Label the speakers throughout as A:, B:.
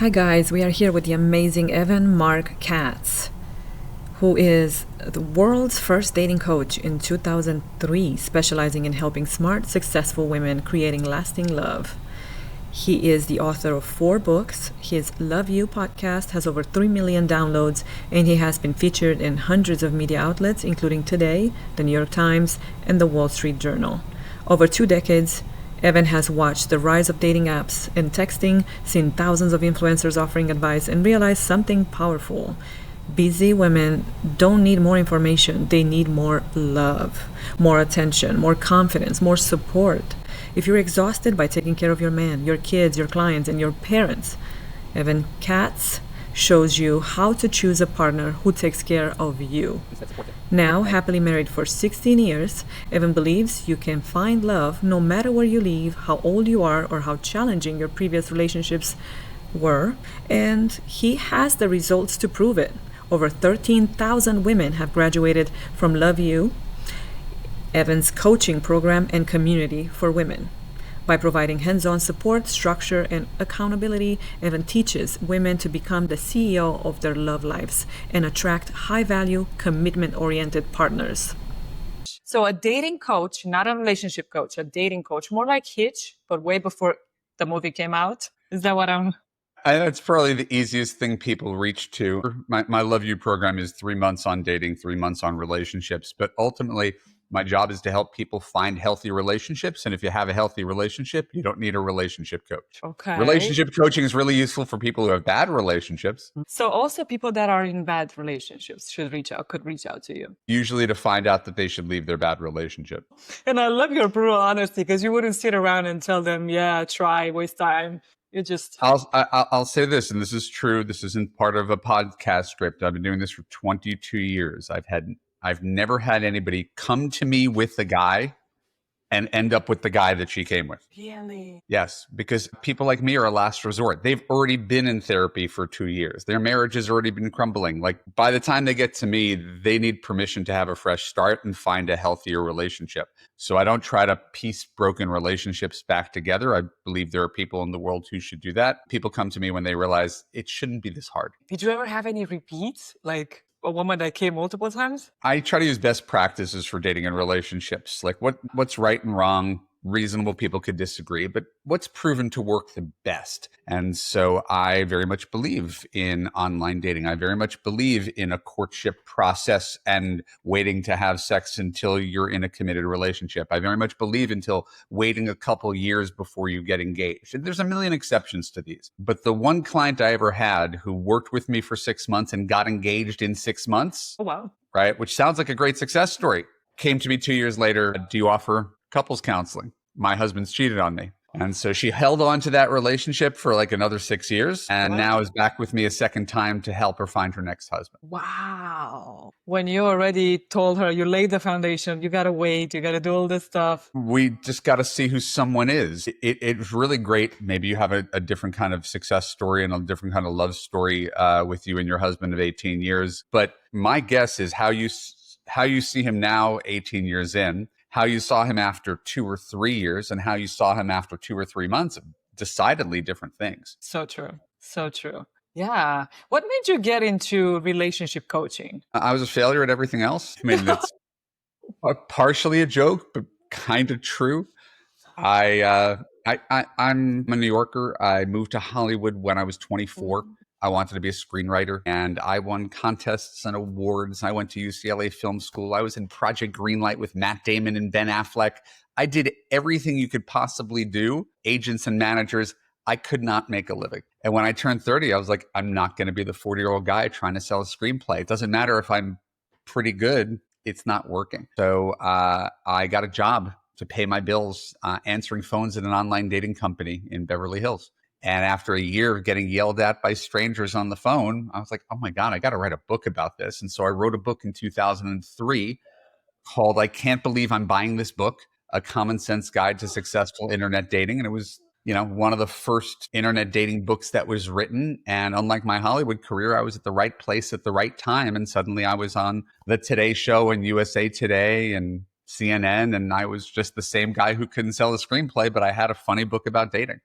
A: Hi guys, we are here with the amazing Marc Katz, who is the world's first dating coach in 2003, specializing in helping smart, successful women creating lasting love. He is the author of 4 books. His Love You podcast has over 3 million downloads, and he has been featured in hundreds of media outlets, including Today, the New York Times, and the Wall Street Journal. Over 2 decades, Evan has watched the rise of dating apps and texting, seen thousands of influencers offering advice, and realized something powerful. Busy women don't need more information. They need more love, more attention, more confidence, more support. If you're exhausted by taking care of your man, your kids, your clients, and your parents, Evan Katz shows you how to choose a partner who takes care of you. Now, happily married for 16 years, Evan believes you can find love no matter where you live, how old you are, or how challenging your previous relationships were, and he has the results to prove it. Over 13,000 women have graduated from Love You, Evan's coaching program and community for women. By providing hands-on support, structure, and accountability, Evan teaches women to become the CEO of their love lives and attract high-value, commitment-oriented partners. So a dating coach, not a relationship coach, a dating coach, more like Hitch, but way before the movie came out. Is that what I'm...
B: That's probably the easiest thing people reach to. My Love You program is 3 months on dating, 3 months on relationships. But ultimately, my job is to help people find healthy relationships. And if you have a healthy relationship, you don't need a relationship coach.
A: Okay.
B: Relationship coaching is really useful for people who have bad relationships.
A: So also people that are in bad relationships could reach out to you.
B: Usually to find out that they should leave their bad relationship.
A: And I love your brutal honesty, because you wouldn't sit around and tell them, yeah, try, waste time. You just...
B: I'll say this, and this is true. This isn't part of a podcast script. I've been doing this for 22 years. I've never had anybody come to me with a guy and end up with the guy that she came with.
A: Really?
B: Yes, because people like me are a last resort. They've already been in therapy for 2 years. Their marriage has already been crumbling. Like, by the time they get to me, they need permission to have a fresh start and find a healthier relationship. So I don't try to piece broken relationships back together. I believe there are people in the world who should do that. People come to me when they realize it shouldn't be this hard.
A: Did you ever have any repeats? Like a woman that came multiple times?
B: I try to use best practices for dating and relationships. Like what's right and wrong. Reasonable people could disagree, but what's proven to work the best? And so I very much believe in online dating. I very much believe in a courtship process and waiting to have sex until you're in a committed relationship. I very much believe until waiting a couple years before you get engaged. And there's a million exceptions to these. But the one client I ever had who worked with me for 6 months and got engaged in 6 months,
A: Oh, wow.
B: right, which sounds like a great success story, came to me 2 years later. Do you offer couples counseling? My husband's cheated on me. And so she held on to that relationship for like another 6 years and now is back with me a second time to help her find her next husband.
A: Wow. When you already told her, you laid the foundation, you got to wait, you got to do all this stuff.
B: We just got to see who someone is. It's really great. Maybe you have a different kind of success story and a different kind of love story with you and your husband of 18 years. But my guess is how you see him now, 18 years in, how you saw him after 2 or 3 years, and how you saw him after 2 or 3 months, decidedly different things.
A: So true. So true. Yeah. What made you get into relationship coaching?
B: I was a failure at everything else. I mean, it's partially a joke, but kind of true. I'm a New Yorker. I moved to Hollywood when I was 24. I wanted to be a screenwriter, and I won contests and awards. I went to UCLA Film School. I was in Project Greenlight with Matt Damon and Ben Affleck. I did everything you could possibly do, agents and managers. I could not make a living. And when I turned 30, I was like, I'm not going to be the 40-year-old guy trying to sell a screenplay. It doesn't matter if I'm pretty good. It's not working. So I got a job to pay my bills, answering phones at an online dating company in Beverly Hills. And after a year of getting yelled at by strangers on the phone, I was like, oh my God, I got to write a book about this. And so I wrote a book in 2003 called I Can't Believe I'm Buying This Book, A Common Sense Guide to Successful Internet Dating. And it was, one of the first internet dating books that was written. And unlike my Hollywood career, I was at the right place at the right time. And suddenly I was on the Today Show and USA Today and CNN, and I was just the same guy who couldn't sell a screenplay, but I had a funny book about dating.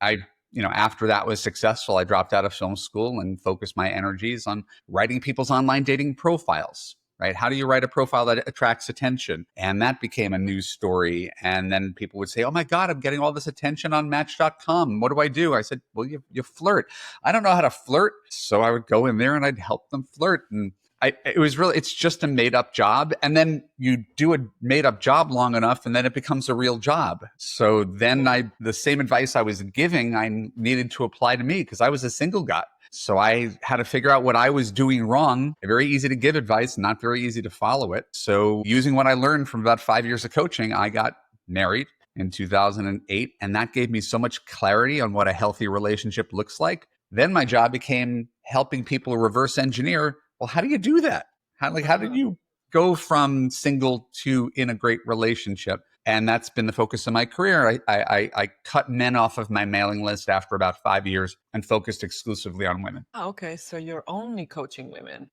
B: I after that was successful, I dropped out of film school and focused my energies on writing people's online dating profiles. Right? How do you write a profile that attracts attention? And that became a news story. And then people would say, oh my God, I'm getting all this attention on Match.com. What do I do? I said, well, you flirt. I don't know how to flirt. So I would go in there and I'd help them flirt. And it's just a made up job. And then you do a made up job long enough and then it becomes a real job. So then the same advice I was giving, I needed to apply to me because I was a single guy. So I had to figure out what I was doing wrong. Very easy to give advice, not very easy to follow it. So using what I learned from about 5 years of coaching, I got married in 2008. And that gave me so much clarity on what a healthy relationship looks like. Then my job became helping people reverse engineer. Well, how do you do that? How did you go from single to in a great relationship? And that's been the focus of my career. I cut men off of my mailing list after about 5 years and focused exclusively on women.
A: Oh, okay, so you're only coaching women.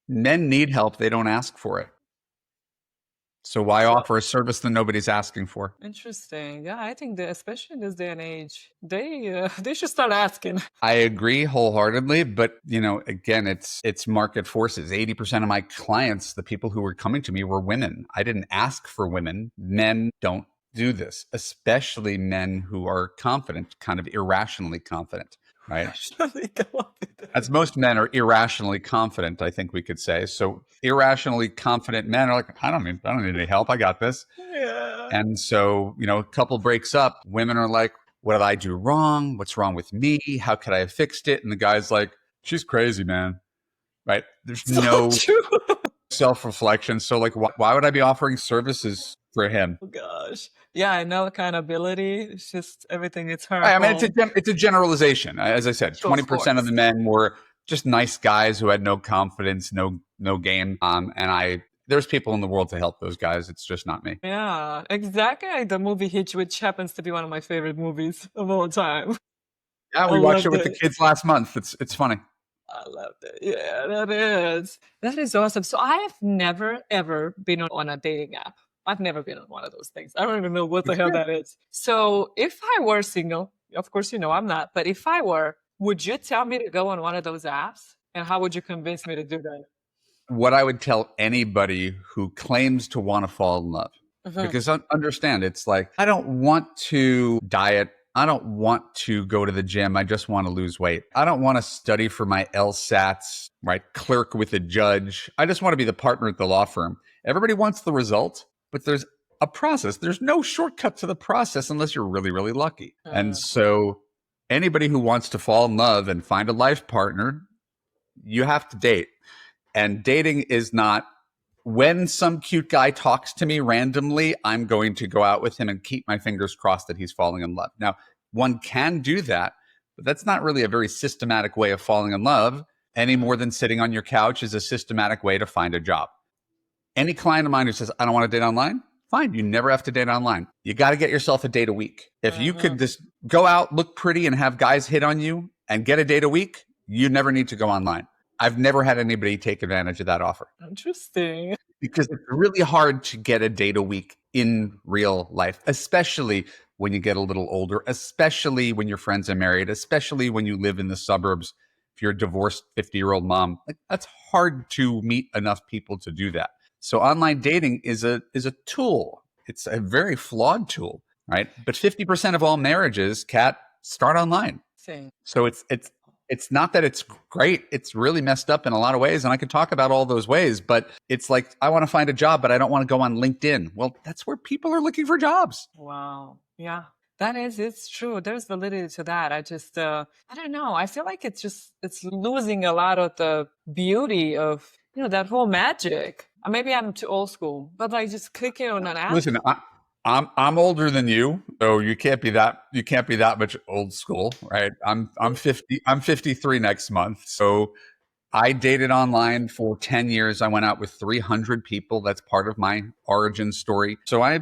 B: Men need help. They don't ask for it. So why offer a service that nobody's asking for?
A: Interesting. Yeah, I think that especially in this day and age, they should start asking.
B: I agree wholeheartedly, but again, it's market forces. 80% of my clients, the people who were coming to me, were women. I didn't ask for women. Men don't do this, especially men who are confident, kind of irrationally confident. Right. As most men are irrationally confident, I think we could say. So irrationally confident men are like, I don't need any help. I got this.
A: Yeah.
B: And so, a couple breaks up, women are like, what did I do wrong? What's wrong with me? How could I have fixed it? And the guy's like, she's crazy, man. Right. There's no self-reflection. So like, why would I be offering services for him?
A: Oh gosh. Yeah, no accountability. It's just everything. It's her.
B: I mean, it's a generalization. As I said, 20% of the men were just nice guys who had no confidence, no game. And there's people in the world to help those guys. It's just not me.
A: Yeah, exactly. Like the movie Hitch, which happens to be one of my favorite movies of all time.
B: Yeah, we watched it with the kids last month. It's funny.
A: I love it. Yeah, that is awesome. So I have never ever been on a dating app. I've never been on one of those things. I don't even know what the hell that is. So if I were single, of course, I'm not, but if I were, would you tell me to go on one of those apps? And how would you convince me to do that?
B: What I would tell anybody who claims to want to fall in love, because understand, it's like, I don't want to diet. I don't want to go to the gym. I just want to lose weight. I don't want to study for my LSATs, right? Clerk with a judge. I just want to be the partner at the law firm. Everybody wants the result, but there's a process. There's no shortcut to the process unless you're really, really lucky. And so anybody who wants to fall in love and find a life partner, you have to date. And dating is not, when some cute guy talks to me randomly, I'm going to go out with him and keep my fingers crossed that he's falling in love. Now, one can do that, but that's not really a very systematic way of falling in love, any more than sitting on your couch is a systematic way to find a job. Any client of mine who says, I don't want to date online, fine. You never have to date online. You got to get yourself a date a week. If you could just go out, look pretty, and have guys hit on you and get a date a week, you never need to go online. I've never had anybody take advantage of that offer.
A: Interesting.
B: Because it's really hard to get a date a week in real life, especially when you get a little older, especially when your friends are married, especially when you live in the suburbs. If you're a divorced 50-year-old mom, that's hard to meet enough people to do that. So online dating is a tool. It's a very flawed tool, right? But 50% of all marriages, Kat, start online.
A: Same.
B: So it's not that it's great. It's really messed up in a lot of ways. And I could talk about all those ways, but it's like, I want to find a job, but I don't want to go on LinkedIn. Well, that's where people are looking for jobs.
A: Wow. Yeah, it's true. There's validity to that. I just, I don't know. I feel like it's losing a lot of the beauty of, that whole magic. Maybe I'm too old school, but like just clicking on an app.
B: Listen, I'm older than you, so you can't be that much old school, right? I'm 53 next month. So I dated online for 10 years. I went out with 300 people. That's part of my origin story. So I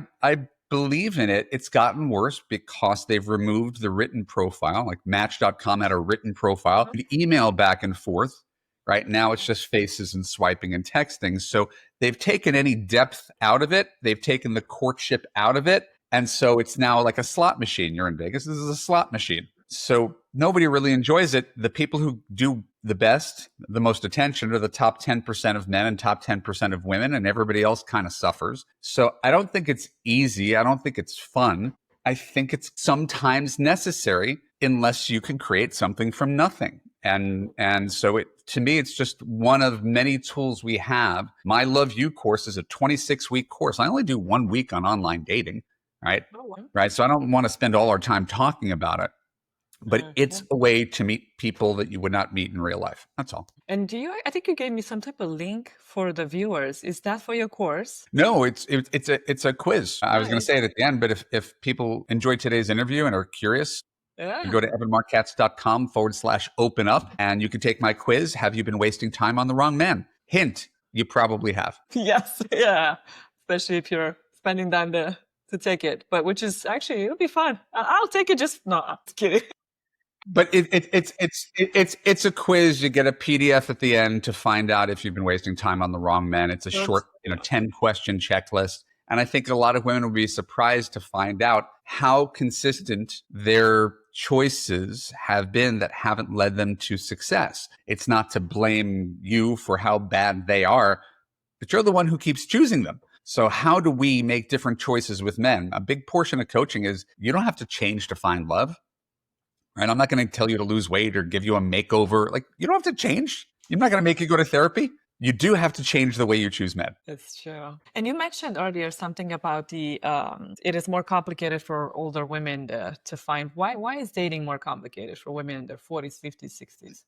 B: believe in it. It's gotten worse because they've removed the written profile. Like Match.com had a written profile. You email back and forth. Right now, it's just faces and swiping and texting. So they've taken any depth out of it. They've taken the courtship out of it. And so it's now like a slot machine. You're in Vegas. This is a slot machine. So nobody really enjoys it. The people who do the best, the most attention, are the top 10% of men and top 10% of women, and everybody else kind of suffers. So I don't think it's easy. I don't think it's fun. I think it's sometimes necessary unless you can create something from nothing. And so to me, it's just one of many tools we have. My Love You course is a 26-week course. I only do 1 week on online dating, right? Right. So I don't want to spend all our time talking about it. But it's a way to meet people that you would not meet in real life. That's all.
A: And I think you gave me some type of link for the viewers. Is that for your course?
B: No, it's a quiz. I was going to say it at the end, but if people enjoyed today's interview and are curious, you go to evanmarckatz.com/open up and you can take my quiz. Have you been wasting time on the wrong man? Hint, you probably have.
A: Yes. Yeah. Especially if you're spending time to take it, but which is actually, it'll be fun. I'll take it. No, I'm just kidding.
B: But it's a quiz. You get a PDF at the end to find out if you've been wasting time on the wrong man. It's a short, 10-question checklist. And I think a lot of women will be surprised to find out how consistent their choices have been that haven't led them to success. It's not to blame you for how bad they are, but you're the one who keeps choosing them. So how do we make different choices with men? A big portion of coaching is you don't have to change to find love. Right? I'm not going to tell you to lose weight or give you a makeover. Like, you don't have to change. I'm not going to make you go to therapy. You do have to change the way you choose men.
A: That's true. And you mentioned earlier something about it is more complicated for older women to find. Why is dating more complicated for women in their 40s, 50s, 60s?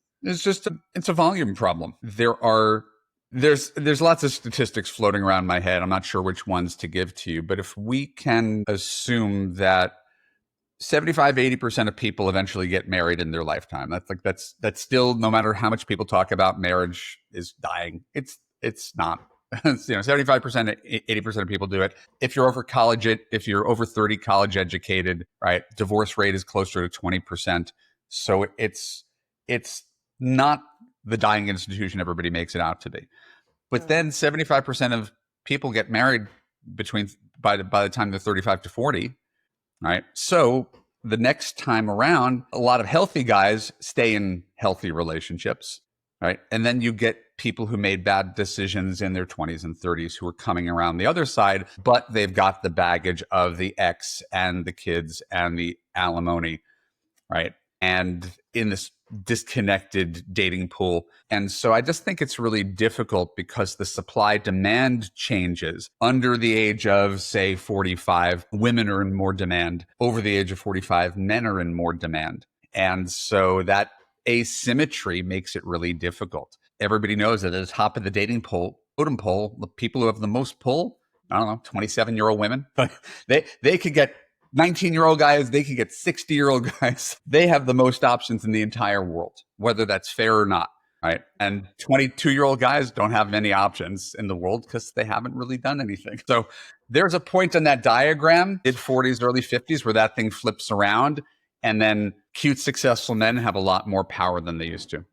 B: It's a volume problem. There's lots of statistics floating around my head. I'm not sure which ones to give to you, but if we can assume that 75-80% of people eventually get married in their lifetime. That's still, no matter how much people talk about marriage is dying. It's not. 75%, 80% of people do it. If you're over 30, college educated, right? Divorce rate is closer to 20%. So it's not the dying institution everybody makes it out to be. But then 75% of people get married by the time they're 35 to 40. Right. So the next time around, a lot of healthy guys stay in healthy relationships. Right. And then you get people who made bad decisions in their 20s and 30s who are coming around the other side, but they've got the baggage of the ex and the kids and the alimony. Right. And in this disconnected dating pool. And so I just think it's really difficult because the supply demand changes. Under the age of, say, 45, women are in more demand. Over the age of 45, men are in more demand. And so that asymmetry makes it really difficult. Everybody knows that at the top of the dating totem pole, the people who have the most pull, 27-year-old women, but they could get 19-year-old guys, they can get 60-year-old guys. They have the most options in the entire world, whether that's fair or not, right? And 22-year-old guys don't have many options in the world because they haven't really done anything. So there's a point on that diagram, mid-40s, early 50s, where that thing flips around, and then cute, successful men have a lot more power than they used to.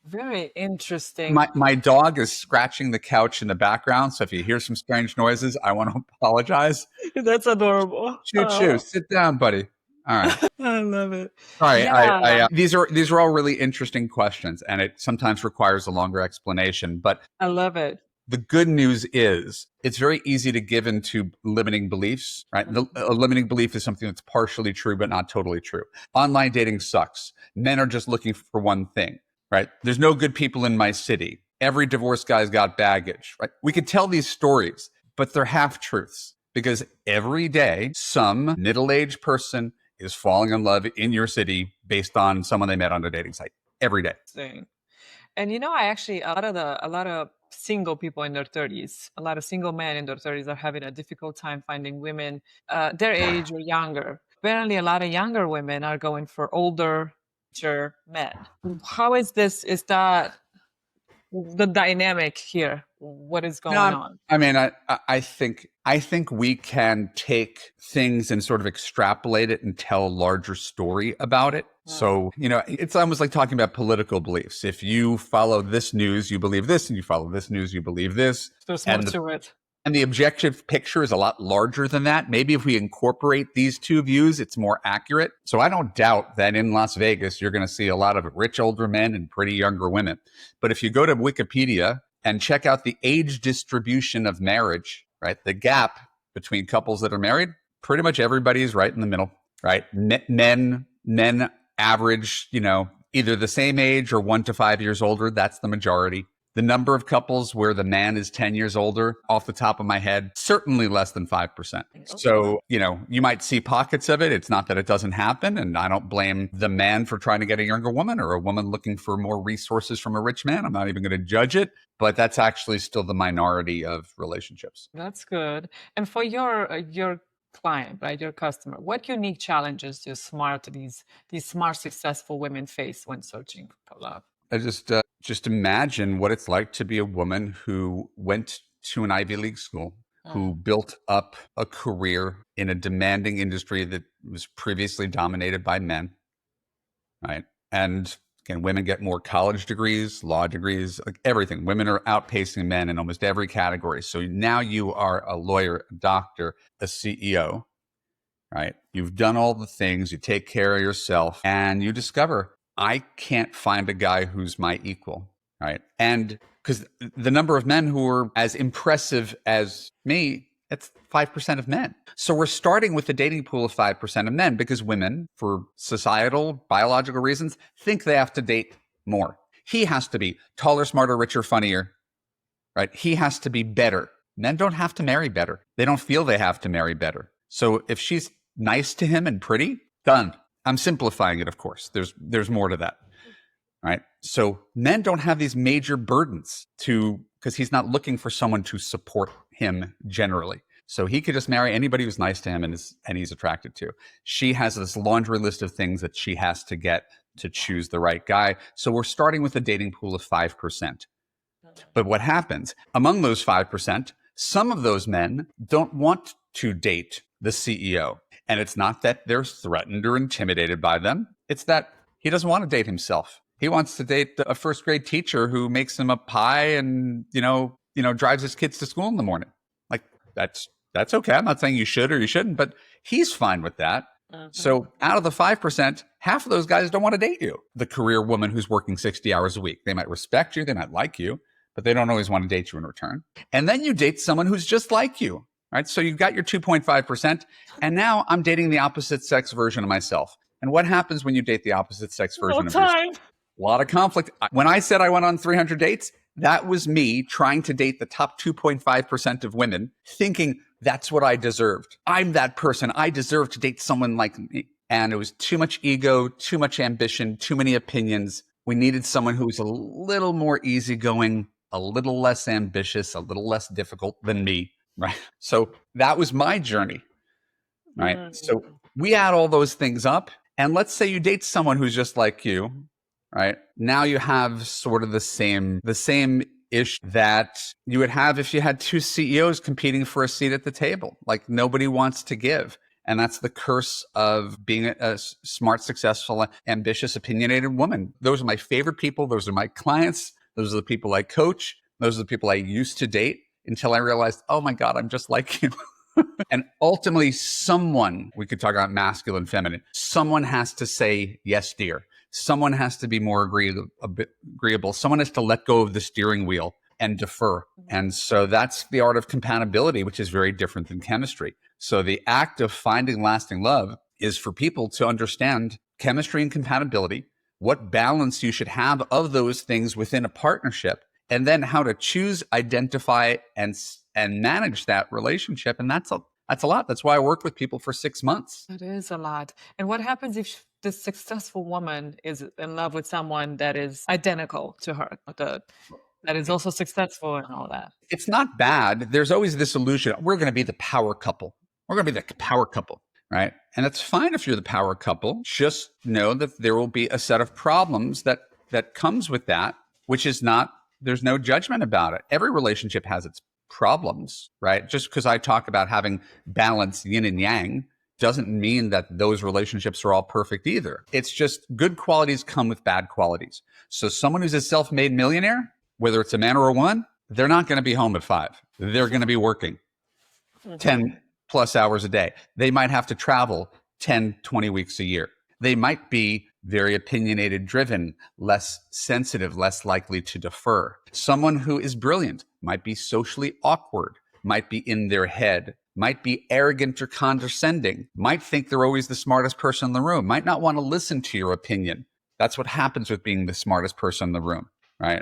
A: Very interesting.
B: My dog is scratching the couch in the background, so if you hear some strange noises, I want to apologize.
A: That's adorable.
B: Choo-choo. Sit down, buddy. All right.
A: I love it.
B: Sorry, yeah. These are all really interesting questions, and it sometimes requires a longer explanation. But
A: I love it.
B: The good news is it's very easy to give into limiting beliefs, right? A limiting belief is something that's partially true, but not totally true. Online dating sucks. Men are just looking for one thing. Right? There's no good people in my city. Every divorced guy's got baggage, right? We could tell these stories, but they're half-truths because every day some middle-aged person is falling in love in your city based on someone they met on a dating site every day.
A: And I actually, a lot of single people in their 30s, a lot of single men in their 30s are having a difficult time finding women their age or younger. Apparently, a lot of younger women are going for older men. How is this? Is that the dynamic here? What is going on?
B: I mean, I think we can take things and sort of extrapolate it and tell a larger story about it. So, it's almost like talking about political beliefs. If you follow this news, you believe this, and you follow this news, you believe this.
A: There's more to it.
B: And the objective picture is a lot larger than that. Maybe if we incorporate these two views, it's more accurate. So I don't doubt that in Las Vegas, you're going to see a lot of rich older men and pretty younger women. But if you go to Wikipedia and check out the age distribution of marriage, right, the gap between couples that are married, pretty much everybody's right in the middle, right? Men average, either the same age or 1 to 5 years older. That's the majority. The number of couples where the man is 10 years older, off the top of my head, certainly less than 5%. So, you might see pockets of it. It's not that it doesn't happen. And I don't blame the man for trying to get a younger woman or a woman looking for more resources from a rich man. I'm not even going to judge it, but that's actually still the minority of relationships.
A: That's good. And for your client, right, your customer, what unique challenges do these smart, successful women face when searching for love?
B: I just imagine what it's like to be a woman who went to an Ivy League school, who built up a career in a demanding industry that was previously dominated by men, right? And again, women get more college degrees, law degrees, like everything. Women are outpacing men in almost every category. So now you are a lawyer, a doctor, a CEO, right? You've done all the things, you take care of yourself, and you discover, I can't find a guy who's my equal, right? And because the number of men who are as impressive as me, it's 5% of men. So we're starting with the dating pool of 5% of men because women, for societal, biological reasons, think they have to date more. He has to be taller, smarter, richer, funnier, right? He has to be better. Men don't have to marry better. They don't feel they have to marry better. So if she's nice to him and pretty, done. I'm simplifying it, of course. There's more to that, right? So men don't have these major burdens because he's not looking for someone to support him generally. So he could just marry anybody who's nice to him and he's attracted to. She has this laundry list of things that she has to get to choose the right guy. So we're starting with a dating pool of 5%. But what happens? Among those 5%, some of those men don't want to date the CEO. And it's not that they're threatened or intimidated by them. It's that he doesn't want to date himself. He wants to date a first grade teacher who makes him a pie and, drives his kids to school in the morning. Like that's okay. I'm not saying you should or you shouldn't, but he's fine with that. So out of the 5%, half of those guys don't want to date you. The career woman who's working 60 hours a week. They might respect you. They might like you, but they don't always want to date you in return. And then you date someone who's just like you. Right? So you've got your 2.5%, and now I'm dating the opposite sex version of myself. And what happens when you date the opposite sex version of yourself? A lot of conflict. When I said I went on 300 dates, that was me trying to date the top 2.5% of women, thinking that's what I deserved. I'm that person. I deserve to date someone like me. And it was too much ego, too much ambition, too many opinions. We needed someone who was a little more easygoing, a little less ambitious, a little less difficult than me. Right. So that was my journey. Right. So we add all those things up. And let's say you date someone who's just like you. Right. Now you have sort of the same issue that you would have if you had two CEOs competing for a seat at the table. Like nobody wants to give. And that's the curse of being a smart, successful, ambitious, opinionated woman. Those are my favorite people. Those are my clients. Those are the people I coach. Those are the people I used to date. Until I realized, oh my God, I'm just like you. And ultimately, we could talk about masculine, feminine. Someone has to say, yes, dear. Someone has to be more agreeable. Someone has to let go of the steering wheel and defer. And so that's the art of compatibility, which is very different than chemistry. So the act of finding lasting love is for people to understand chemistry and compatibility, what balance you should have of those things within a partnership, and then how to choose, identify, and manage that relationship. And that's a lot. That's why I worked with people for 6 months.
A: It is a lot. And what happens if the successful woman is in love with someone that is identical to her, that is also successful and all that?
B: It's not bad. There's always this illusion. We're going to be the power couple. We're going to be the power couple, right? And that's fine if you're the power couple. Just know that there will be a set of problems that comes with that, which is not, there's no judgment about it. Every relationship has its problems, right? Just because I talk about having balance, yin and yang, doesn't mean that those relationships are all perfect either. It's just good qualities come with bad qualities. So someone who's a self-made millionaire, whether it's a man or a woman, they're not going to be home at 5. They're going to be working 10 plus hours a day. They might have to travel 10, 20 weeks a year. They might be very opinionated, driven, less sensitive, less likely to defer. Someone who is brilliant might be socially awkward, might be in their head, might be arrogant or condescending, might think they're always the smartest person in the room, might not want to listen to your opinion. That's what happens with being the smartest person in the room, right?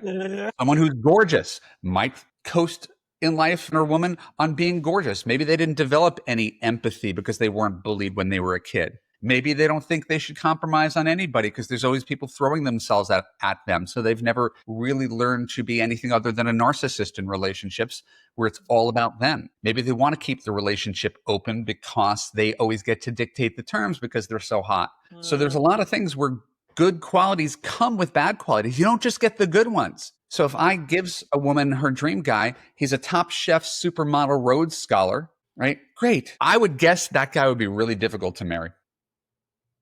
B: Someone who's gorgeous might coast in life or woman on being gorgeous. Maybe they didn't develop any empathy because they weren't bullied when they were a kid. Maybe they don't think they should compromise on anybody because there's always people throwing themselves at them. So they've never really learned to be anything other than a narcissist in relationships where it's all about them. Maybe they want to keep the relationship open because they always get to dictate the terms because they're so hot. So there's a lot of things where good qualities come with bad qualities. You don't just get the good ones. So if I gives a woman her dream guy, he's a Top Chef supermodel Rhodes Scholar, right? Great. I would guess that guy would be really difficult to marry.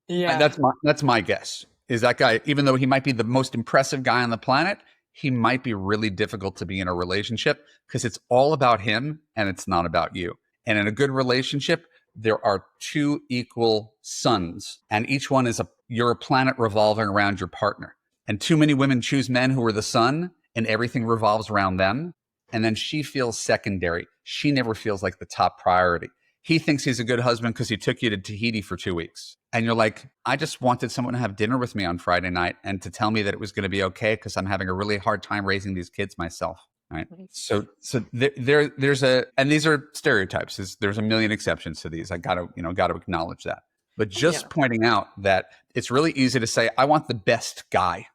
A: Yeah.
B: That's my guess. Is that guy, even though he might be the most impressive guy on the planet, he might be really difficult to be in a relationship because it's all about him and it's not about you. And in a good relationship, there are 2 equal suns, and each one is you're a planet revolving around your partner. And too many women choose men who are the sun and everything revolves around them. And then she feels secondary. She never feels like the top priority. He thinks he's a good husband because he took you to Tahiti for 2 weeks. And you're like, I just wanted someone to have dinner with me on Friday night and to tell me that it was going to be okay because I'm having a really hard time raising these kids myself. Right. So there's and these are stereotypes. There's a million exceptions to these. I got to acknowledge that. But just pointing out that it's really easy to say, I want the best guy.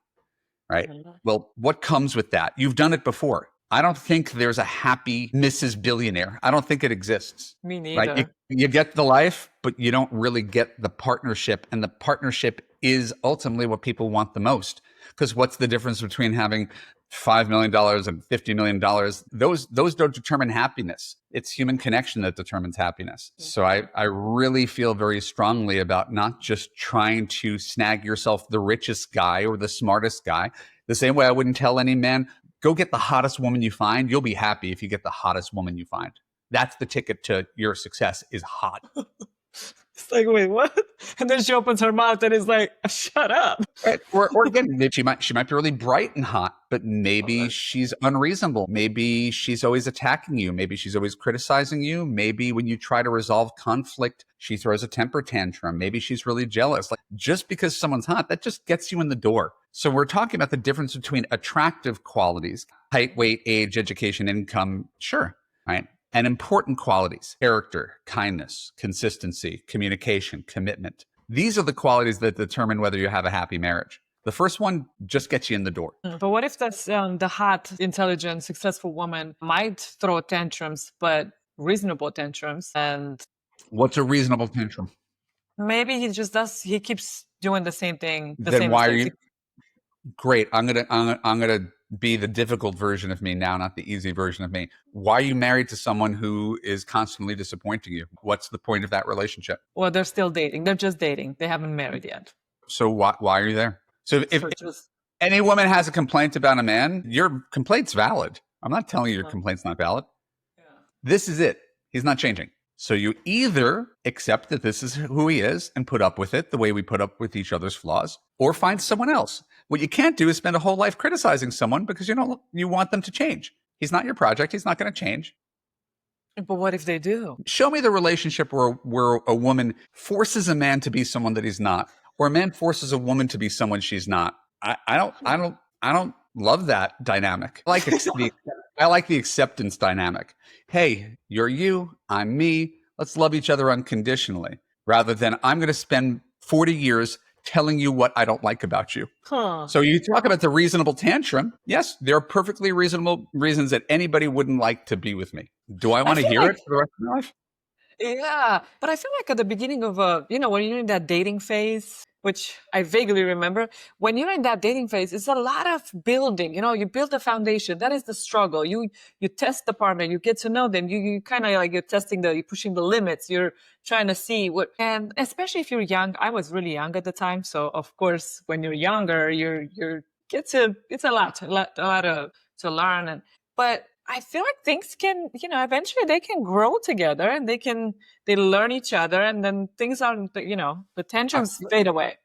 B: Right. Well, what comes with that? You've done it before. I don't think there's a happy Mrs. Billionaire. I don't think it exists.
A: Me neither.
B: Right? You get the life, but you don't really get the partnership. And the partnership is ultimately what people want the most. Because what's the difference between having $5 million and $50 million? Those don't determine happiness. It's human connection that determines happiness. So I really feel very strongly about not just trying to snag yourself the richest guy or the smartest guy. The same way I wouldn't tell any man, go get the hottest woman you find. You'll be happy if you get the hottest woman you find. That's the ticket to your success, is hot.
A: It's like, wait, what? And then she opens her mouth and is like, shut up.
B: Right. Or again, she might be really bright and hot, but maybe she's unreasonable. Maybe she's always attacking you. Maybe she's always criticizing you. Maybe when you try to resolve conflict, she throws a temper tantrum. Maybe she's really jealous. Like, just because someone's hot, that just gets you in the door. So we're talking about the difference between attractive qualities, height, weight, age, education, income, sure, right? And important qualities, character, kindness, consistency, communication, commitment. These are the qualities that determine whether you have a happy marriage. The first one just gets you in the door.
A: But what if that's the hot, intelligent, successful woman might throw tantrums, but reasonable tantrums? And
B: what's a reasonable tantrum?
A: Maybe he keeps doing the same thing.
B: Then why are you? Great. I'm gonna be the difficult version of me now, not the easy version of me. Why are you married to someone who is constantly disappointing you? What's the point of that relationship?
A: Well, they're still dating. They're just dating. They haven't married yet.
B: So why are you there? So if any woman has a complaint about a man, your complaint's valid. I'm not telling you your complaint's not valid. Yeah. This is it. He's not changing. So you either accept that this is who he is and put up with it the way we put up with each other's flaws, or find someone else. What you can't do is spend a whole life criticizing someone because you want them to change. He's not your project. He's not going to change.
A: But what if they do?
B: Show me the relationship where a woman forces a man to be someone that he's not, or a man forces a woman to be someone she's not. I don't love that dynamic. I like the acceptance dynamic. Hey, you're you, I'm me. Let's love each other unconditionally, rather than I'm going to spend 40 years telling you what I don't like about you. Huh. So you talk about the reasonable tantrum. Yes, there are perfectly reasonable reasons that anybody wouldn't like to be with me. Do I want to hear it for the rest of my life?
A: Yeah, but I feel like at the beginning of when you're in that dating phase, which I vaguely remember, when you're in that dating phase, it's a lot of building. You build a foundation. That is the struggle. You test the partner. You get to know them. You kind of like you're pushing the limits. You're trying to see and especially if you're young. I was really young at the time, so of course, when you're younger, it's a lot to learn. But I feel like things can, eventually they can grow together and they learn each other, and then things are, the
B: I,
A: tantrums fade away.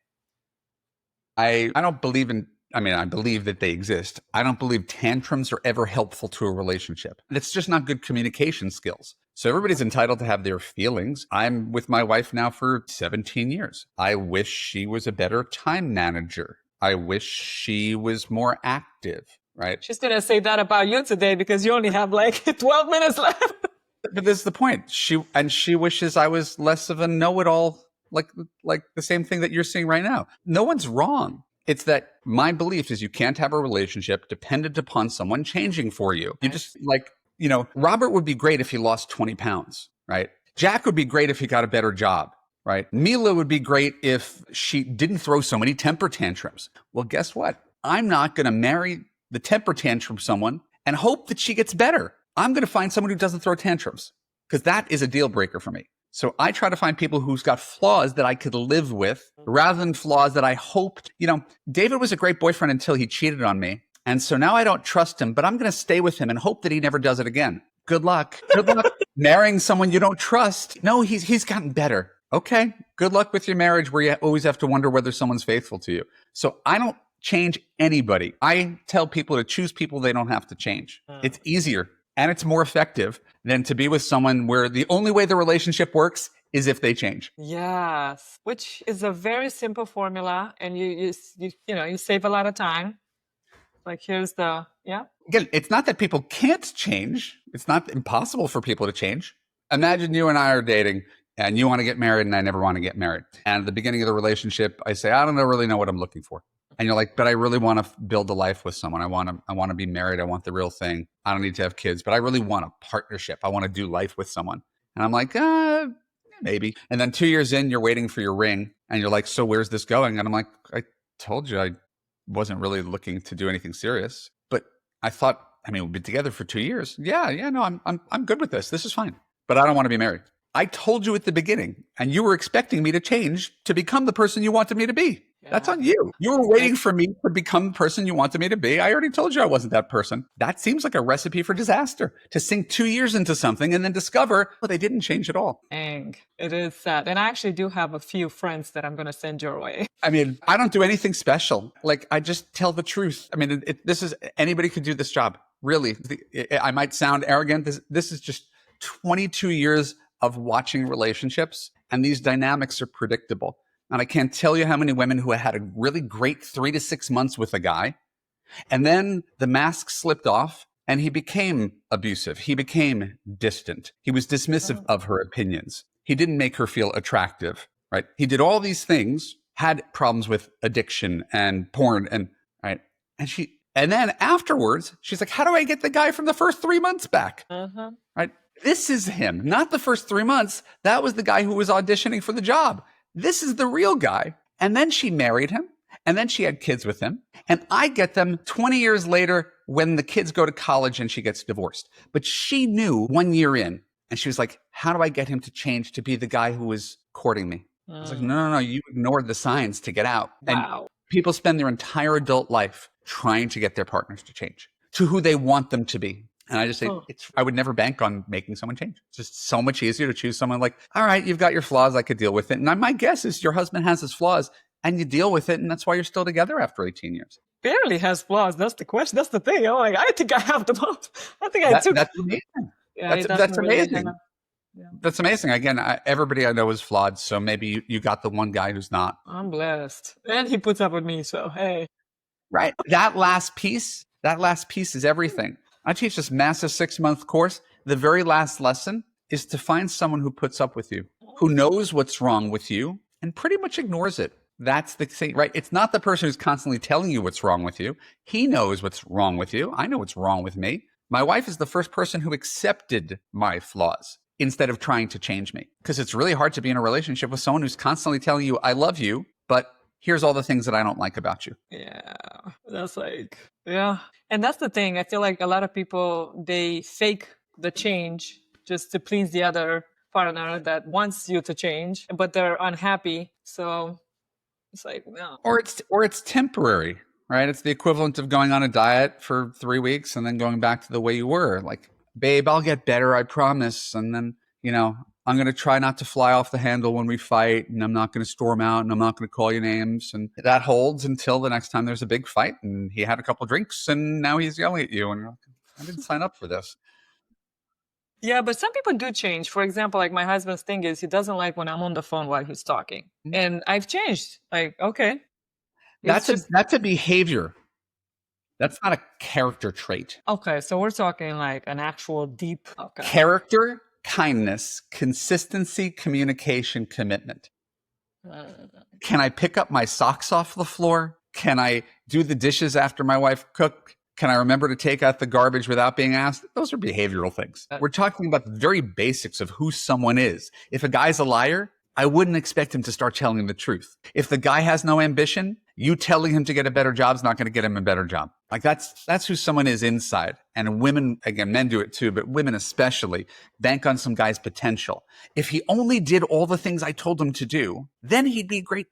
B: I don't believe in, I mean, I believe that they exist. I don't believe tantrums are ever helpful to a relationship. That's just not good communication skills. So everybody's entitled to have their feelings. I'm with my wife now for 17 years. I wish she was a better time manager. I wish she was more active, right?
A: She's going to say that about you today because you only have like 12 minutes left.
B: But this is the point. She wishes I was less of a know-it-all, like the same thing that you're seeing right now. No one's wrong. It's that my belief is you can't have a relationship dependent upon someone changing for you. You just Robert would be great if he lost 20 pounds, right? Jack would be great if he got a better job, right? Mila would be great if she didn't throw so many temper tantrums. Well, guess what? I'm not going to marry the temper tantrum someone and hope that she gets better. I'm going to find someone who doesn't throw tantrums because that is a deal breaker for me. So I try to find people who's got flaws that I could live with rather than flaws that I hoped. David was a great boyfriend until he cheated on me. And so now I don't trust him, but I'm going to stay with him and hope that he never does it again. Good luck. Good luck marrying someone you don't trust. No, he's gotten better. Okay. Good luck with your marriage where you always have to wonder whether someone's faithful to you. So I don't change anybody. I tell people to choose people they don't have to change. It's easier. And it's more effective than to be with someone where the only way the relationship works is if they change.
A: Yes, which is a very simple formula, and you save a lot of time. Like here's the
B: Again, it's not that people can't change. It's not impossible for people to change. Imagine you and I are dating, and you want to get married, and I never want to get married. And at the beginning of the relationship, I say, I don't really know what I'm looking for. And you're like, but I really want to build a life with someone. I want to be married. I want the real thing. I don't need to have kids, but I really want a partnership. I want to do life with someone. And I'm like, maybe. And then 2 years in, you're waiting for your ring and you're like, so where's this going? And I'm like, I told you I wasn't really looking to do anything serious, but I thought, we've been together for 2 years. Yeah, no, I'm good with this. This is fine, but I don't want to be married. I told you at the beginning and you were expecting me to change to become the person you wanted me to be. Yeah. That's on you. You were waiting for me to become the person you wanted me to be. I already told you I wasn't that person. That seems like a recipe for disaster, to sink 2 years into something and then discover, they didn't change at all.
A: Dang, it is sad. And I actually do have a few friends that I'm going to send your way.
B: I don't do anything special. I just tell the truth. Anybody could do this job. Really. I might sound arrogant. This is just 22 years of watching relationships, and these dynamics are predictable. And I can't tell you how many women who had a really great 3 to 6 months with a guy, and then the mask slipped off and he became abusive. He became distant. He was dismissive of her opinions. He didn't make her feel attractive, right? He did all these things, had problems with addiction and porn, and right. And then afterwards, she's like, how do I get the guy from the first 3 months back? Right? This is him, not the first 3 months. That was the guy who was auditioning for the job. This is the real guy. And then she married him. And then she had kids with him. And I get them 20 years later when the kids go to college and she gets divorced. But she knew 1 year in. And she was like, how do I get him to change to be the guy who was courting me? I was like, no. You ignored the signs to get out.
A: Wow.
B: And people spend their entire adult life trying to get their partners to change to who they want them to be. And I just say, I would never bank on making someone change. It's just so much easier to choose someone like, all right, you've got your flaws. I could deal with it. And my guess is your husband has his flaws and you deal with it. And that's why you're still together after 18 years.
A: Barely has flaws. That's the question. That's the thing. I think I have the most. I think I took.
B: That's amazing.
A: Yeah,
B: that's amazing. Yeah. That's amazing. Again, everybody I know is flawed. So maybe you got the one guy who's not.
A: I'm blessed. And he puts up with me. So, hey.
B: Right. That last piece is everything. I teach this massive 6-month course. The very last lesson is to find someone who puts up with you, who knows what's wrong with you and pretty much ignores it. That's the thing, right? It's not the person who's constantly telling you what's wrong with you. He knows what's wrong with you. I know what's wrong with me. My wife is the first person who accepted my flaws instead of trying to change me, because it's really hard to be in a relationship with someone who's constantly telling you, I love you, but here's all the things that I don't like about you.
A: Yeah, that's and that's the thing. I feel like a lot of people, they fake the change just to please the other partner that wants you to change, but they're unhappy. So it's like, no.
B: Or it's temporary, right? It's the equivalent of going on a diet for 3 weeks and then going back to the way you were. Like, babe, I'll get better, I promise. And then, I'm going to try not to fly off the handle when we fight, and I'm not going to storm out, and I'm not going to call you names. And that holds until the next time there's a big fight and he had a couple of drinks and now he's yelling at you. And you're like, I didn't sign up for this.
A: Yeah, but some people do change. For example, like my husband's thing is he doesn't like when I'm on the phone while he's talking. And I've changed. Like, okay.
B: That's a behavior. That's not a character trait.
A: Okay, so we're talking like an actual deep
B: character, kindness, consistency, communication, commitment. Can I pick up my socks off the floor? Can I do the dishes after my wife cooked? Can I remember to take out the garbage without being asked? Those are behavioral things. We're talking about the very basics of who someone is. If a guy's a liar, I wouldn't expect him to start telling the truth. If the guy has no ambition, you telling him to get a better job is not going to get him a better job. Like that's who someone is inside. And women, again, men do it too, but women especially bank on some guy's potential. If he only did all the things I told him to do, then he'd be great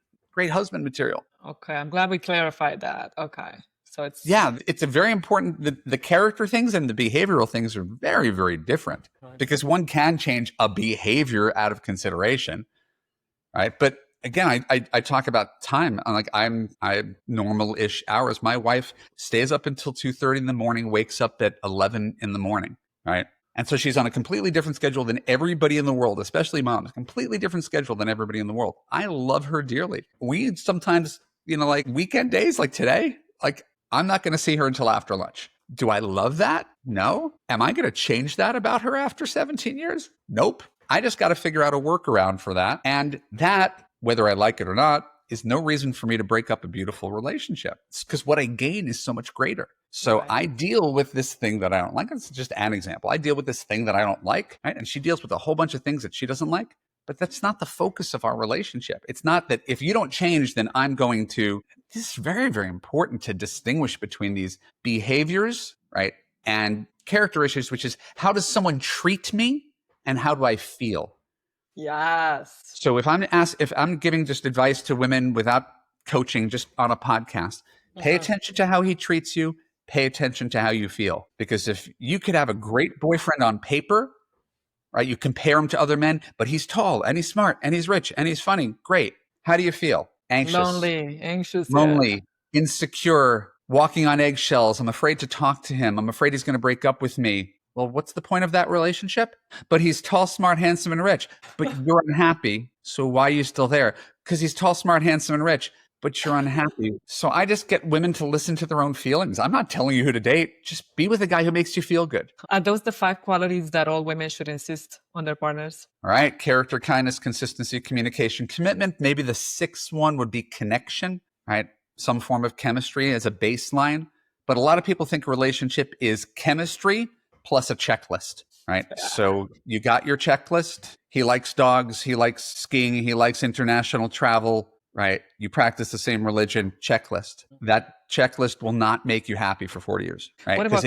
B: husband material.
A: Okay, I'm glad we clarified that. Okay. So
B: it's a very important, the character things and the behavioral things are very, very different because one can change a behavior out of consideration, right? But again, I talk about time. I'm normal-ish hours. My wife stays up until 2:30 in the morning, wakes up at 11 in the morning, right? And so she's on a completely different schedule than everybody in the world, especially moms, completely different schedule than everybody in the world. I love her dearly. We sometimes, like weekend days like today, like I'm not going to see her until after lunch. Do I love that? No. Am I going to change that about her after 17 years? Nope. I just got to figure out a workaround for that. And that, whether I like it or not, is no reason for me to break up a beautiful relationship. It's because what I gain is so much greater. So I deal with this thing that I don't like. It's just an example. I deal with this thing that I don't like, right? And she deals with a whole bunch of things that she doesn't like. But that's not the focus of our relationship. It's not that if you don't change, then I'm going to. This is very, very important to distinguish between these behaviors, right, and character issues, which is how does someone treat me and how do I feel?
A: Yes.
B: So if I'm giving just advice to women without coaching, just on a podcast, pay attention to how he treats you, pay attention to how you feel. Because if you could have a great boyfriend on paper, right, you compare him to other men, but he's tall and he's smart and he's rich and he's funny, great. How do you feel? Anxious. Lonely, insecure, walking on eggshells. I'm afraid to talk to him. I'm afraid he's going to break up with me. Well, what's the point of that relationship? But he's tall, smart, handsome, and rich. But you're unhappy. So why are you still there? Because he's tall, smart, handsome, and rich. But you're unhappy. So I just get women to listen to their own feelings. I'm not telling you who to date. Just be with a guy who makes you feel good.
A: Are those the 5 qualities that all women should insist on their partners?
B: All right. Character, kindness, consistency, communication, commitment. Maybe the 6th one would be connection, right? Some form of chemistry as a baseline. But a lot of people think a relationship is chemistry plus a checklist, right? Yeah. So you got your checklist. He likes dogs. He likes skiing. He likes international travel. Right? You practice the same religion, checklist. That checklist will not make you happy for 40 years. Right?
A: What about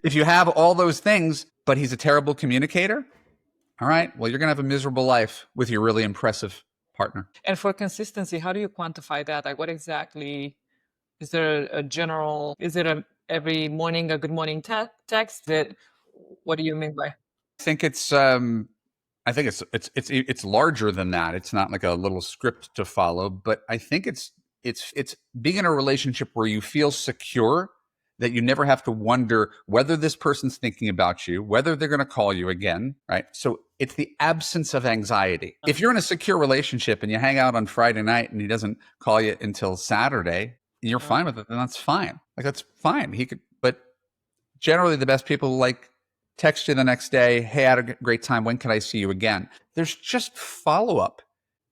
B: if you have all those things, but he's a terrible communicator, all right, well, you're going to have a miserable life with your really impressive partner.
A: And for consistency, how do you quantify that? Like what exactly, is there a general, is it every morning a good morning text? What do you mean by?
B: I think it's larger than that. It's not like a little script to follow, but I think it's being in a relationship where you feel secure, that you never have to wonder whether this person's thinking about you, whether they're going to call you again, right? So it's the absence of anxiety. If you're in a secure relationship and you hang out on Friday night and he doesn't call you until Saturday, and you're fine with it, then that's fine. Like that's fine. But generally the best people text you the next day, hey, I had a great time. When can I see you again? There's just follow-up.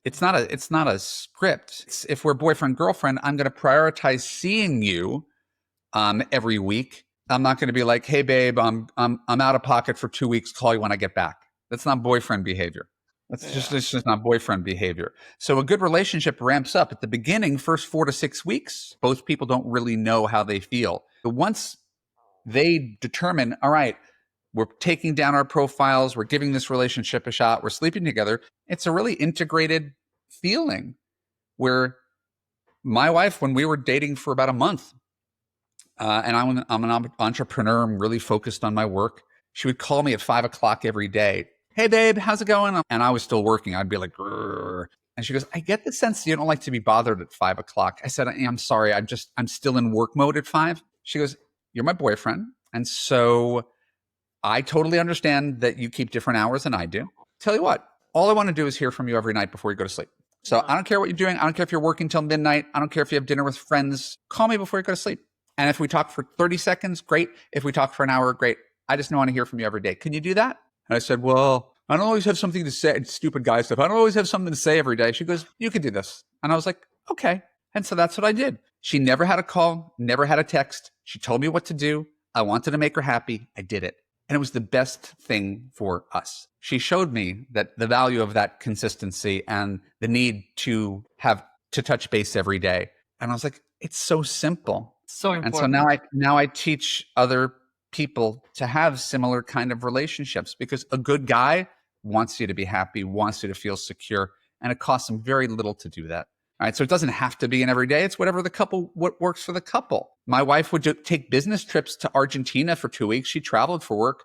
B: It's not a script. If we're boyfriend, girlfriend, I'm going to prioritize seeing you every week. I'm not going to be like, hey, babe, I'm out of pocket for 2 weeks. Call you when I get back. That's not boyfriend behavior. It's just not boyfriend behavior. So a good relationship ramps up. At the beginning, first 4 to 6 weeks, both people don't really know how they feel. But once they determine, all right, we're taking down our profiles, we're giving this relationship a shot, we're sleeping together, it's a really integrated feeling where my wife, when we were dating for about a month, and I'm an entrepreneur. I'm really focused on my work. She would call me at 5 o'clock every day. Hey, babe, how's it going? And I was still working. I'd be like, grrr. And she goes, I get the sense you don't like to be bothered at 5 o'clock. I said, I'm sorry. I'm still in work mode at 5. She goes, you're my boyfriend. And so I totally understand that you keep different hours than I do. Tell you what, all I want to do is hear from you every night before you go to sleep. So I don't care what you're doing. I don't care if you're working till midnight. I don't care if you have dinner with friends. Call me before you go to sleep. And if we talk for 30 seconds, great. If we talk for an hour, great. I just want to hear from you every day. Can you do that? And I said, well, I don't always have something to say. Stupid guy stuff. I don't always have something to say every day. She goes, you can do this. And I was like, okay. And so that's what I did. She never had a call, never had a text. She told me what to do. I wanted to make her happy. I did it. And it was the best thing for us. She showed me that the value of that consistency and the need to have to touch base every day. And I was like, it's so simple.
C: So important.
B: And so now I teach other people to have similar kind of relationships, because a good guy wants you to be happy, wants you to feel secure, and it costs him very little to do that. All right, so it doesn't have to be an everyday. It's whatever what works for the couple. My wife would take business trips to Argentina for 2 weeks. She traveled for work.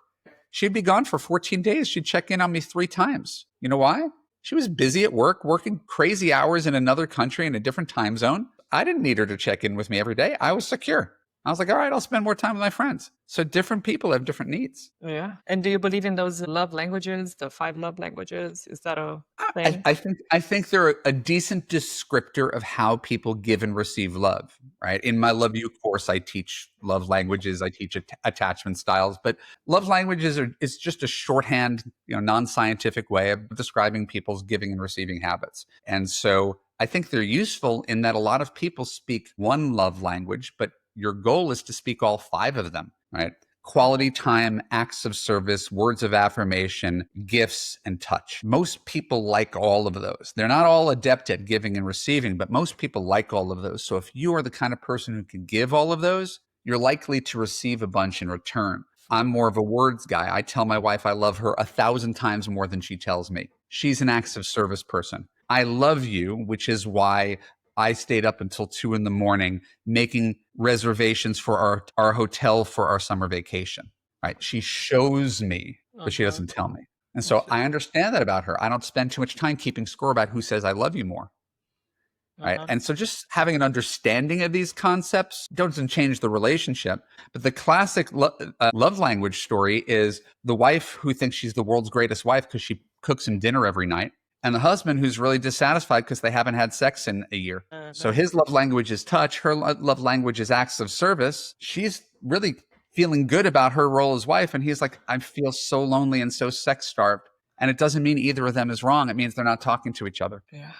B: She'd be gone for 14 days. She'd check in on me 3 times. You know why? She was busy at work, working crazy hours in another country in a different time zone. I didn't need her to check in with me every day. I was secure. I was like, all right, I'll spend more time with my friends. So different people have different needs.
C: Yeah. And do you believe in those love languages, the 5 love languages? Is that a thing?
B: I think they're a decent descriptor of how people give and receive love, right? In my Love You course, I teach love languages. I teach attachment styles, but love languages is just a shorthand, non-scientific way of describing people's giving and receiving habits. And so I think they're useful in that a lot of people speak one love language, but your goal is to speak all 5 of them, right? Quality time, acts of service, words of affirmation, gifts, and touch. Most people like all of those. They're not all adept at giving and receiving, but most people like all of those. So if you are the kind of person who can give all of those, you're likely to receive a bunch in return. I'm more of a words guy. I tell my wife I love her 1,000 times more than she tells me. She's an acts of service person. I love you, which is why I stayed up until 2 a.m. making reservations for our hotel for our summer vacation, right? She shows me, but she doesn't tell me. And so I understand that about her. I don't spend too much time keeping score about who says I love you more, right? And so just having an understanding of these concepts doesn't change the relationship. But the classic love language story is the wife who thinks she's the world's greatest wife because she cooks him dinner every night, and the husband who's really dissatisfied because they haven't had sex in a year. So his love language is touch. Her love language is acts of service. She's really feeling good about her role as wife. And he's like, I feel so lonely and so sex starved. And it doesn't mean either of them is wrong. It means they're not talking to each other.
C: Yeah.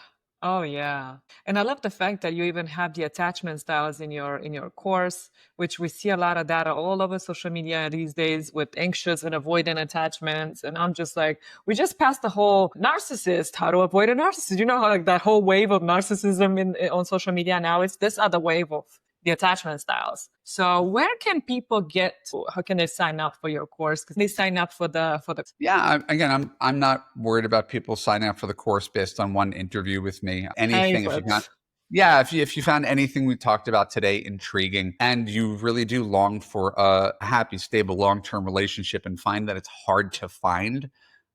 C: Oh, yeah. And I love the fact that you even have the attachment styles in your course, which we see a lot of data all over social media these days with anxious and avoidant attachments. And I'm just like, we just passed the whole narcissist, how to avoid a narcissist. You know how like that whole wave of narcissism on social media now, it's this other wave of the attachment styles. So where can people how can they sign up for your course? Because they sign up for the.
B: Yeah, again, I'm not worried about people signing up for the course based on one interview with me. Anything, if you found anything we talked about today intriguing, and you really do long for a happy, stable, long-term relationship and find that it's hard to find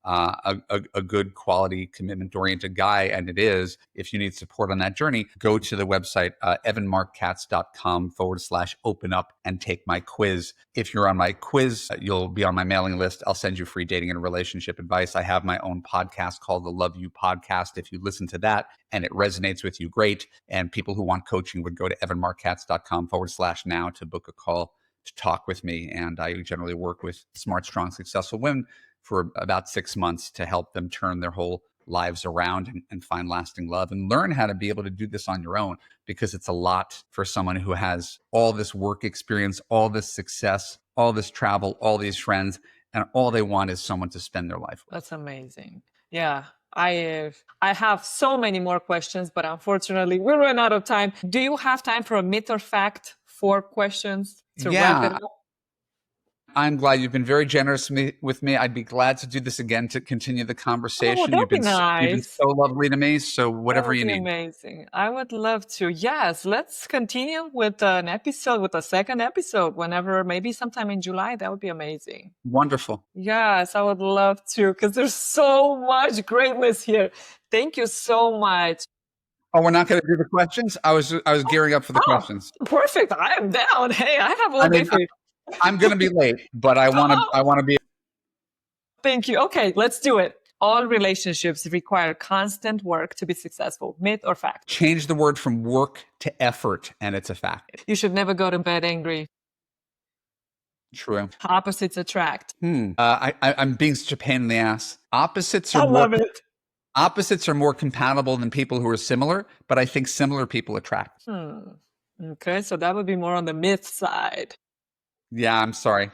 B: a good quality commitment-oriented guy, and it is, if you need support on that journey, go to the website, evanmarckatz.com/open up and take my quiz. If you're on my quiz, you'll be on my mailing list. I'll send you free dating and relationship advice. I have my own podcast called the Love You Podcast. If you listen to that and it resonates with you, great. And people who want coaching would go to evanmarckatz.com/now to book a call to talk with me. And I generally work with smart, strong, successful women for about 6 months to help them turn their whole lives around and find lasting love and learn how to be able to do this on your own, because it's a lot for someone who has all this work experience, all this success, all this travel, all these friends, and all they want is someone to spend their life with.
C: That's amazing. Yeah. I have so many more questions, but unfortunately we'll run out of time. Do you have time for a myth or fact 4 questions to wrap it up?
B: I'm glad you've been very generous with me. I'd be glad to do this again to continue the
C: Oh,
B: conversation.
C: that'd be
B: You've been
C: nice.
B: so lovely to me. So
C: That
B: whatever
C: would
B: you
C: be
B: need.
C: amazing. I would love to. Yes, let's continue with an episode, with a second episode, whenever, maybe sometime in July. That would be amazing.
B: Wonderful.
C: Yes, I would love to, because there's so much greatness here. Thank you so much.
B: Oh, we're not going to do the questions? I was gearing up for the
C: Oh,
B: questions.
C: perfect. I am down. Hey, I have all
B: I
C: day
B: mean,
C: for you.
B: I'm going to be late, but I want to be.
C: Thank you. Okay, let's do it. All relationships require constant work to be successful. Myth or fact?
B: Change the word from work to effort, and it's a fact.
C: You should never go to bed angry.
B: True.
C: Opposites attract.
B: I'm being such a pain in the ass. Opposites
C: I
B: are
C: love it.
B: Opposites are more compatible than people who are similar, but I think similar people attract.
C: Okay, so that would be more on the myth side.
B: Yeah, I'm sorry.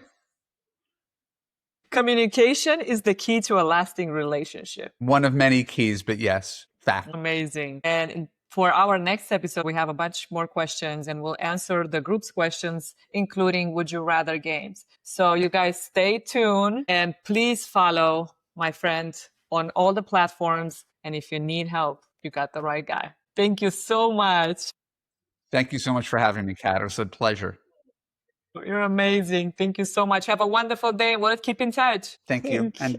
C: Communication is the key to a lasting relationship.
B: One of many keys, but yes, fact.
C: Amazing. And for our next episode, we have a bunch more questions, and we'll answer the group's questions, including would you rather games. So you guys stay tuned, and please follow my friend on all the platforms. And if you need help, you got the right guy. Thank you so much.
B: Thank you so much for having me, Kat. It was a pleasure.
C: You're amazing. Thank you so much. Have a wonderful day. We'll keep in touch.
B: Thank you. And